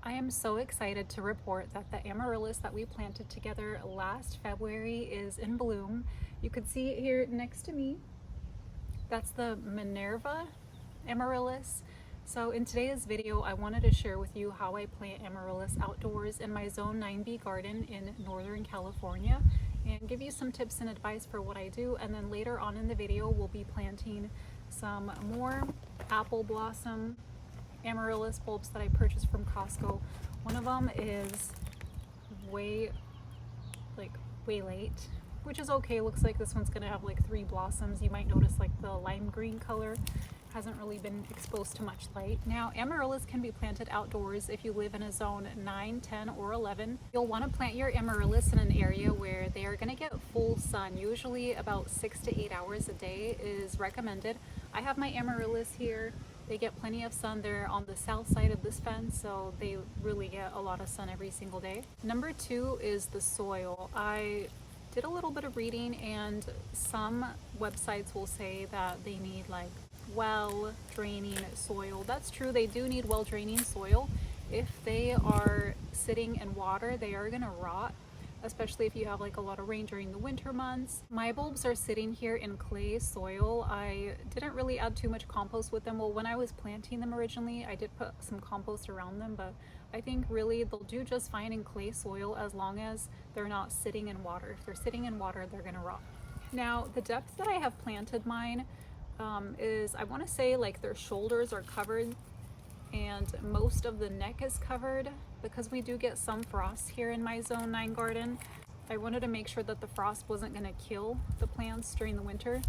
I am so excited to report that the amaryllis that we planted together last February is in bloom. You could see it here next to me. That's the Minerva amaryllis. So in today's video, I wanted to share with you how I plant amaryllis outdoors in my Zone 9B garden in Northern California and give you some tips and advice for what I do. And then later on in the video, we'll be planting some more apple blossom amaryllis bulbs that I purchased from Costco. One of them is way late, which is okay. Looks like this one's gonna have like 3 blossoms. You might notice like the lime green color hasn't really been exposed to much light. Now, amaryllis can be planted outdoors if you live in a zone 9, 10, or 11. You'll want to plant your amaryllis in an area where they are going to get full sun. Usually about 6 to 8 hours a day is recommended. I have my amaryllis here. They get plenty of sun. They're on the south side of this fence, so they really get a lot of sun every single day. Number 2 is the soil. I did a little bit of reading, and some websites will say that they need like well draining soil. That's true, they do need well draining soil. If they are sitting in water, they are gonna rot, especially if you have like a lot of rain during the winter months. My bulbs are sitting here in clay soil. I didn't really add too much compost with them. Well, when I was planting them originally, I did put some compost around them, but I think really they'll do just fine in clay soil as long as they're not sitting in water. If they're sitting in water, they're gonna rot. Now, the depth that I have planted mine is, I want to say like their shoulders are covered and most of the neck is covered, because we do get some frost here in my Zone 9 garden. I wanted to make sure that the frost wasn't going to kill the plants during the winter.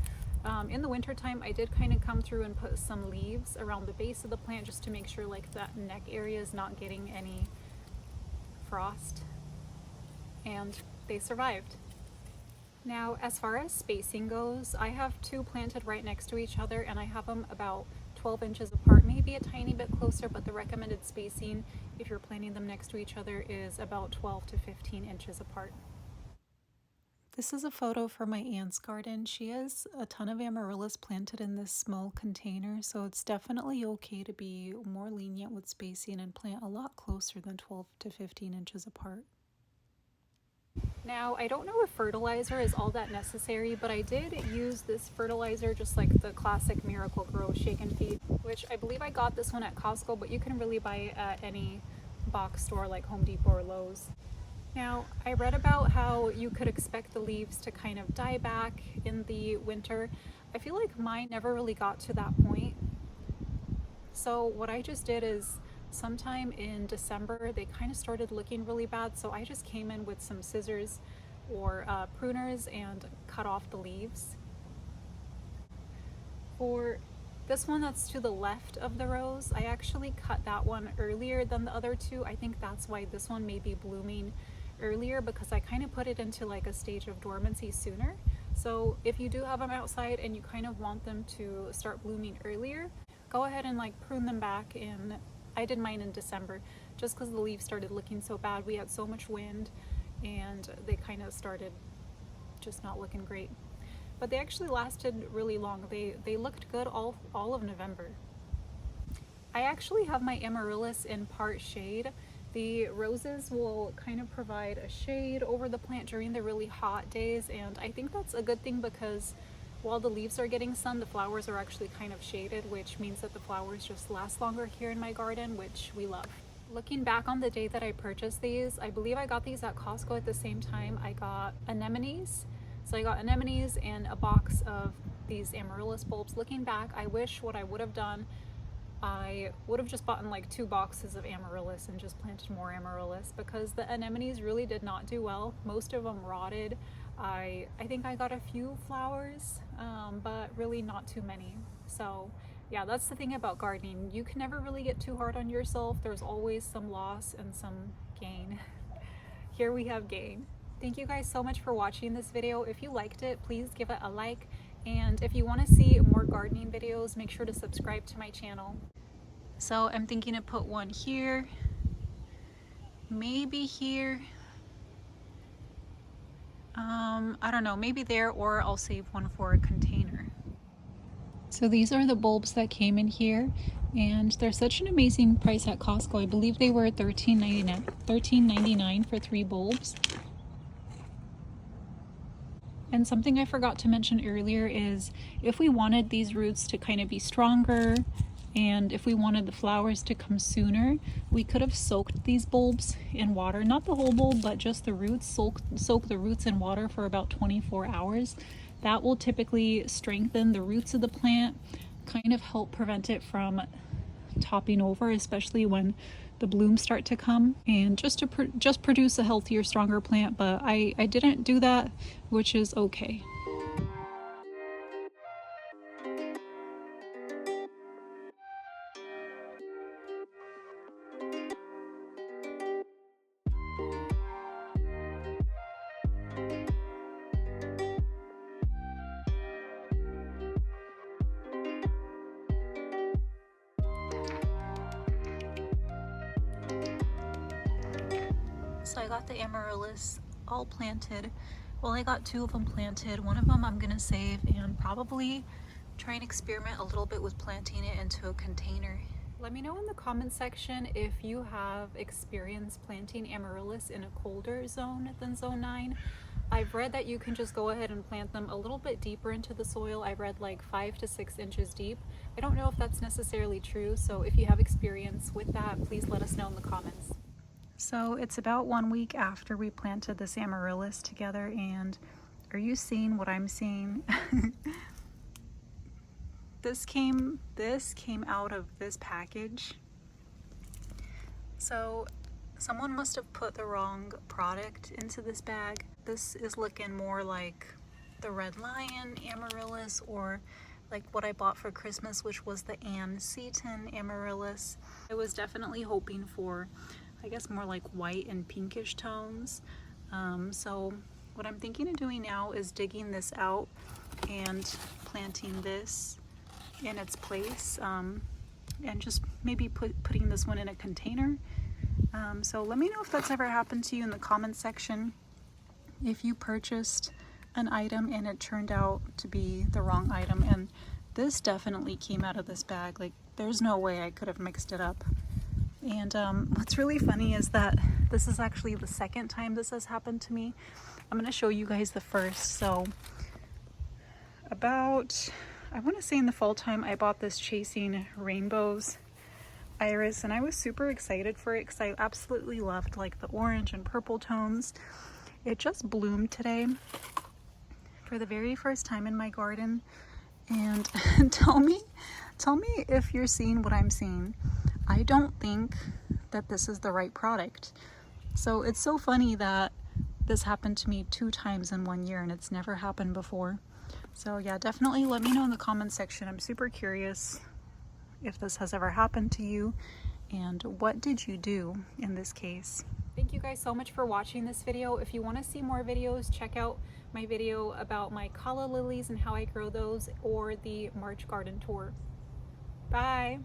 In the winter time, I did kind of come through and put some leaves around the base of the plant just to make sure like that neck area is not getting any frost, and they survived. Now, as far as spacing goes, I have 2 planted right next to each other, and I have them about 12 inches apart, maybe a tiny bit closer, but the recommended spacing if you're planting them next to each other is about 12 to 15 inches apart. This is a photo for my aunt's garden. She has a ton of amaryllis planted in this small container, so it's definitely okay to be more lenient with spacing and plant a lot closer than 12 to 15 inches apart. Now, I don't know if fertilizer is all that necessary, but I did use this fertilizer, just like the classic Miracle-Gro Shake and Feed, which I believe I got this one at Costco, but you can really buy it at any box store like Home Depot or Lowe's. Now, I read about how you could expect the leaves to kind of die back in the winter. I feel like mine never really got to that point. So what I just did is, sometime in December, they kind of started looking really bad, so I just came in with some scissors or pruners and cut off the leaves. For this one that's to the left of the rows, I actually cut that one earlier than the other 2. I think that's why this one may be blooming earlier, because I kind of put it into like a stage of dormancy sooner. So if you do have them outside and you kind of want them to start blooming earlier, go ahead and like prune them back in. I did mine in December just because the leaves started looking so bad. We had so much wind and they kind of started just not looking great. But they actually lasted really long. They looked good all of November. I actually have my amaryllis in part shade. The roses will kind of provide a shade over the plant during the really hot days, and I think that's a good thing because while the leaves are getting sun, the flowers are actually kind of shaded, which means that the flowers just last longer here in my garden, which we love. Looking back on the day that I purchased these, I believe I got these at Costco at the same time I got anemones. So I got anemones and a box of these amaryllis bulbs. Looking back, I wish what I would have done, I would have just bought like 2 boxes of amaryllis and just planted more amaryllis, because the anemones really did not do well. Most of them rotted. I think I got a few flowers, but really not too many. So yeah, that's the thing about gardening. You can never really get too hard on yourself. There's always some loss and some gain. Here we have gain. Thank you guys so much for watching this video. If you liked it, please give it a like. And if you want to see more gardening videos, make sure to subscribe to my channel. So I'm thinking to put one here, maybe here. I don't know, maybe there, or I'll save one for a container. So these are the bulbs that came in here, and they're such an amazing price at Costco. I believe they were $13.99 for 3 bulbs. And something I forgot to mention earlier is if we wanted these roots to kind of be stronger and if we wanted the flowers to come sooner, we could have soaked these bulbs in water. Not the whole bulb, but just the roots. Soak the roots in water for about 24 hours. That will typically strengthen the roots of the plant, kind of help prevent it from topping over, especially when the blooms start to come, and just to produce a healthier, stronger plant. But I didn't do that, which is okay. So I got the amaryllis all planted. Well, I got 2 of them planted. One of them I'm gonna save and probably try and experiment a little bit with planting it into a container. Let me know in the comment section if you have experience planting amaryllis in a colder zone than zone 9. I've read that you can just go ahead and plant them a little bit deeper into the soil. I read like 5 to 6 inches deep. I don't know if that's necessarily true, so if you have experience with that, please let us know in the comments. So it's about 1 week after we planted this amaryllis together, and are you seeing what I'm seeing? This came out of this package. So someone must have put the wrong product into this bag. This is looking more like the Red Lion amaryllis, or like what I bought for Christmas, which was the Ann Seton amaryllis. I was definitely hoping for, I guess, more like white and pinkish tones. So what I'm thinking of doing now is digging this out and planting this in its place, and just maybe putting this one in a container. So let me know if that's ever happened to you in the comments section. If you purchased an item and it turned out to be the wrong item, and this definitely came out of this bag. Like, there's no way I could have mixed it up. And what's really funny is that this is actually the second time this has happened to me. I'm going to show you guys the first. So about, I want to say in the fall time, I bought this Chasing Rainbows iris, and I was super excited for it because I absolutely loved like the orange and purple tones. It just bloomed today for the very first time in my garden, and tell me if you're seeing what I'm seeing. I don't think that this is the right product. So it's so funny that this happened to me 2 times in 1 year, and it's never happened before. So yeah, definitely let me know in the comments section. I'm super curious if this has ever happened to you, and what did you do in this case. Thank you guys so much for watching this video. If you want to see more videos, check out my video about my calla lilies and how I grow those, or the March garden tour. Bye!